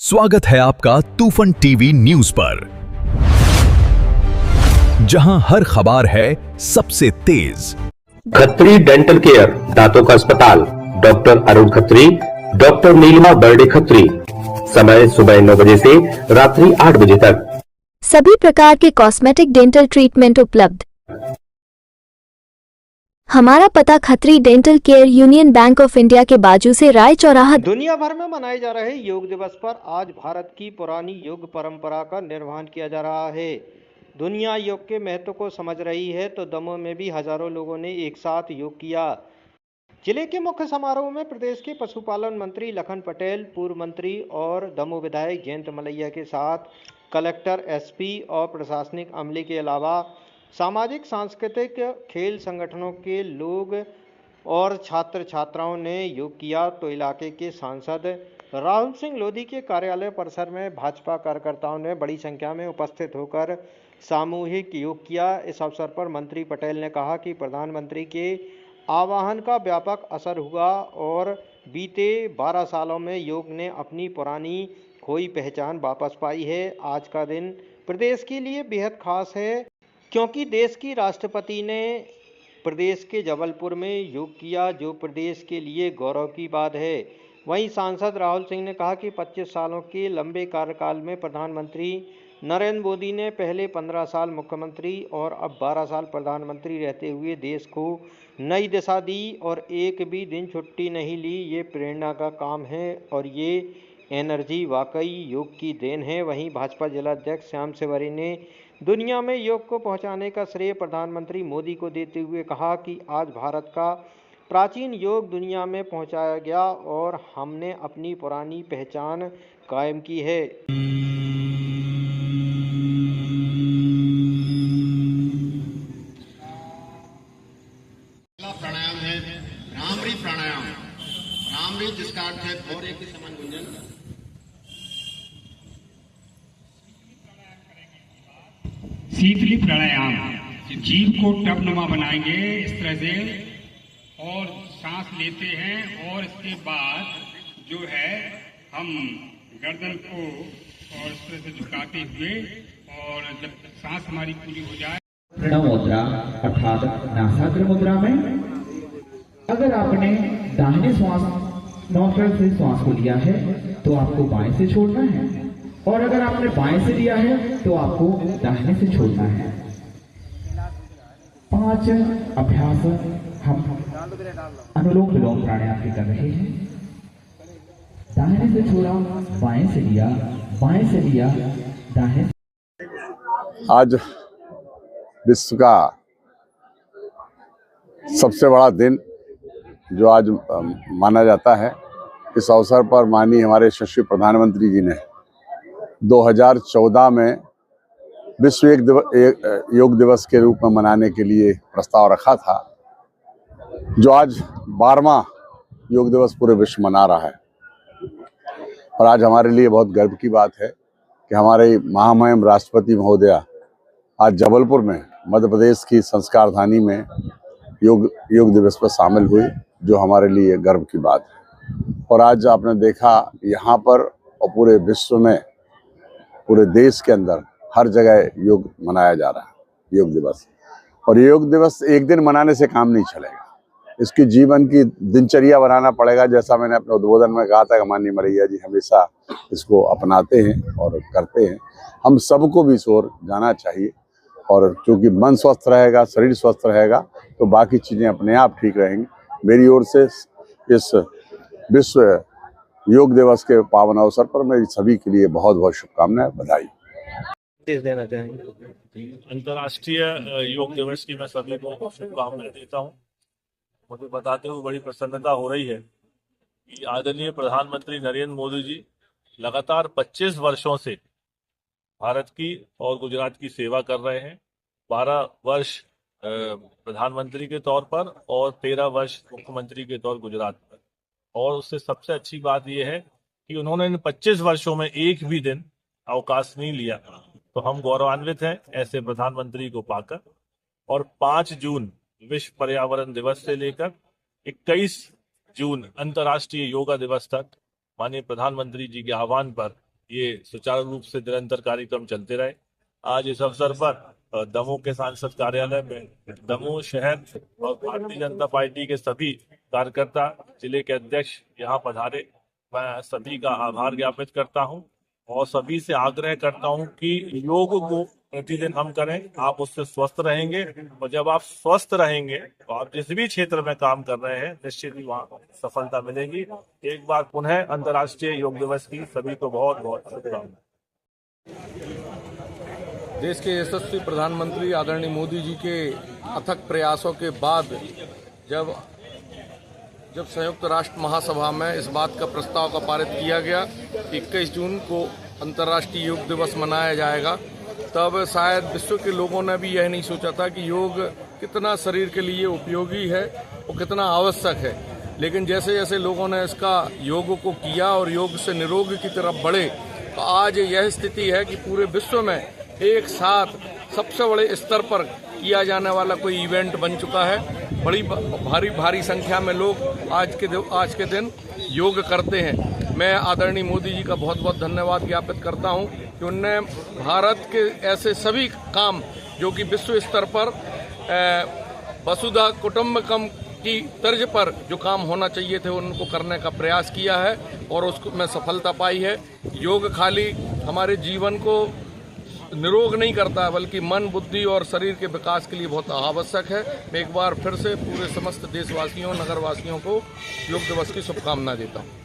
स्वागत है आपका तूफान टीवी न्यूज पर, जहां हर खबर है सबसे तेज। खत्री डेंटल केयर, दांतों का अस्पताल, डॉक्टर अरुण खत्री, डॉक्टर नीलिमा बर्डे खत्री। समय सुबह 9 बजे से रात्रि 8 बजे तक। सभी प्रकार के कॉस्मेटिक डेंटल ट्रीटमेंट उपलब्ध। हमारा पता Khatri dental care, union bank of India के बाजू से राय चौराहा। दुनिया भर में मनाए जा रहे योग दिवस पर आज भारत की पुरानी योग परंपरा का निर्वहन किया जा रहा है। दुनिया योग के महत्व को समझ रही है, तो दमोह में भी हजारों लोगों ने एक साथ योग किया। जिले के मुख्य समारोह में प्रदेश के पशुपालन मंत्री लखन पटेल, पूर्व मंत्री और दमोह विधायक जयंत मलैया के साथ कलेक्टर, एसपी और प्रशासनिक अमले के अलावा सामाजिक सांस्कृतिक खेल संगठनों के लोग और छात्र छात्राओं ने योग किया। तो इलाके के सांसद राहुल सिंह लोधी के कार्यालय परिसर में भाजपा कार्यकर्ताओं ने बड़ी संख्या में उपस्थित होकर सामूहिक योग किया। इस अवसर पर मंत्री पटेल ने कहा कि प्रधानमंत्री के आह्वान का व्यापक असर हुआ और बीते 12 सालों में योग ने अपनी पुरानी खोई पहचान वापस पाई है। आज का दिन प्रदेश के लिए बेहद खास है, क्योंकि देश की राष्ट्रपति ने प्रदेश के जबलपुर में योग किया, जो प्रदेश के लिए गौरव की बात है। वहीं सांसद राहुल सिंह ने कहा कि 25 सालों के लंबे कार्यकाल में प्रधानमंत्री नरेंद्र मोदी ने पहले 15 साल मुख्यमंत्री और अब 12 साल प्रधानमंत्री रहते हुए देश को नई दिशा दी और एक भी दिन छुट्टी नहीं ली। ये प्रेरणा का काम है और ये एनर्जी वाकई योग की देन है। वहीं भाजपा जिला अध्यक्ष श्याम सेवरी ने दुनिया में योग को पहुंचाने का श्रेय प्रधानमंत्री मोदी को देते हुए कहा कि आज भारत का प्राचीन योग दुनिया में पहुंचाया गया और हमने अपनी पुरानी पहचान कायम की है। प्राणायाम है भ्रामरी प्राणायाम। भ्रामरी जिसका अर्थ है और एक के समान गुंजन। शीतली प्राणायाम, जीभ को टपनुमा बनाएंगे इस तरह से और सांस लेते हैं और इसके बाद जो है हम गर्दन को और इस तरह से झुकाते हुए और जब सांस हमारी पूरी हो जाए, प्रणव मुद्रा अर्थात नासाग्र मुद्रा में अगर आपने दाहिने श्वास नोस्ट्रल से श्वास को लिया है तो आपको बाएं से छोड़ना है, और अगर आपने बाएं से लिया है तो आपको दाहिने से छोड़ना है। 5 अभ्यास हम अनुलोम विलोम प्राणायाम के कर रहे हैं। दाहिने से छोड़ा, बाएं से लिया, बाएं से लिया, दाहिने। आज विश्व का सबसे बड़ा दिन जो आज माना जाता है, इस अवसर पर माननीय हमारे यशस्वी प्रधानमंत्री जी ने 2014 में विश्व योग दिवस के रूप में मनाने के लिए प्रस्ताव रखा था, जो आज 12वां योग दिवस पूरे विश्व मना रहा है। और आज हमारे लिए बहुत गर्व की बात है कि हमारे महामहिम राष्ट्रपति महोदया आज जबलपुर में मध्य प्रदेश की संस्कार धानी में योग दिवस पर शामिल हुई, जो हमारे लिए गर्व की बात है। और आज आपने देखा यहाँ पर और पूरे विश्व में, पूरे देश के अंदर हर जगह योग मनाया जा रहा है, योग दिवस। और योग दिवस एक दिन मनाने से काम नहीं चलेगा, इसकी जीवन की दिनचर्या बनाना पड़ेगा। जैसा मैंने अपने उद्बोधन में कहा था कि माननीय मलैया जी हमेशा इसको अपनाते हैं और करते हैं। हम सबको भी इस ओर जाना चाहिए, और क्योंकि मन स्वस्थ रहेगा, शरीर स्वस्थ रहेगा, तो बाकी चीज़ें अपने आप ठीक रहेंगी। मेरी ओर से इस विश्व योग दिवस के पावन अवसर पर मेरी सभी के लिए बहुत बहुत शुभकामनाएं, बधाई देना चाहेंगे। अंतर्राष्ट्रीय योग दिवस की मैं सभी को शुभकामनाएं देता हूं। मुझे बताते हुए बड़ी प्रसन्नता हो रही है कि आदरणीय प्रधानमंत्री नरेंद्र मोदी जी लगातार 25 वर्षों से भारत की और गुजरात की सेवा कर रहे हैं। 12 वर्ष प्रधानमंत्री के तौर पर और 13 वर्ष मुख्यमंत्री के तौर गुजरात पर। और उससे सबसे अच्छी बात यह है कि उन्होंने इन 25 वर्षों में एक भी दिन अवकाश नहीं लिया, तो हम गौरवान्वित हैं ऐसे प्रधानमंत्री को पाकर। और 5 जून विश्व पर्यावरण दिवस से लेकर 21 जून अंतर्राष्ट्रीय योगा दिवस तक माननीय प्रधानमंत्री जी के आह्वान पर ये सुचारू रूप से निरंतर कार्यक्रम चलते रहे। आज इस अवसर पर दमोह के सांसद कार्यालय में दमोह शहर और भारतीय जनता पार्टी के सभी कार्यकर्ता, जिले के अध्यक्ष यहाँ पधारे। मैं सभी का आभार ज्ञापित करता हूँ और सभी से आग्रह करता हूँ कि योग को प्रतिदिन हम करें, आप उससे स्वस्थ रहेंगे और जब आप स्वस्थ रहेंगे तो आप जिस भी क्षेत्र में काम कर रहे हैं निश्चित ही वहाँ सफलता मिलेगी। एक बार पुनः अंतर्राष्ट्रीय योग दिवस की सभी को बहुत बहुत शुभकामनाएं। देश के यशस्वी प्रधानमंत्री आदरणीय मोदी जी के अथक प्रयासों के बाद जब संयुक्त राष्ट्र महासभा में इस बात का प्रस्ताव का पारित किया गया कि 21 जून को अंतर्राष्ट्रीय योग दिवस मनाया जाएगा, तब शायद विश्व के लोगों ने भी यह नहीं सोचा था कि योग कितना शरीर के लिए उपयोगी है और कितना आवश्यक है। लेकिन जैसे जैसे लोगों ने इसका योग को किया और योग से निरोग की तरफ बढ़े, तो आज यह स्थिति है कि पूरे विश्व में एक साथ सबसे बड़े स्तर पर किया जाने वाला कोई इवेंट बन चुका है। बड़ी भारी संख्या में लोग आज के दिन योग करते हैं। मैं आदरणीय मोदी जी का बहुत बहुत धन्यवाद ज्ञापित करता हूं कि उनने भारत के ऐसे सभी काम जो कि विश्व स्तर पर वसुधा कुटुंबकम की तर्ज पर जो काम होना चाहिए थे उनको करने का प्रयास किया है और उसको में सफलता पाई है। योग खाली हमारे जीवन को निरोग नहीं करता है, बल्कि मन, बुद्धि और शरीर के विकास के लिए बहुत आवश्यक है। मैं एक बार फिर से पूरे समस्त देशवासियों, नगरवासियों को योग दिवस की शुभकामनाएं देता हूँ।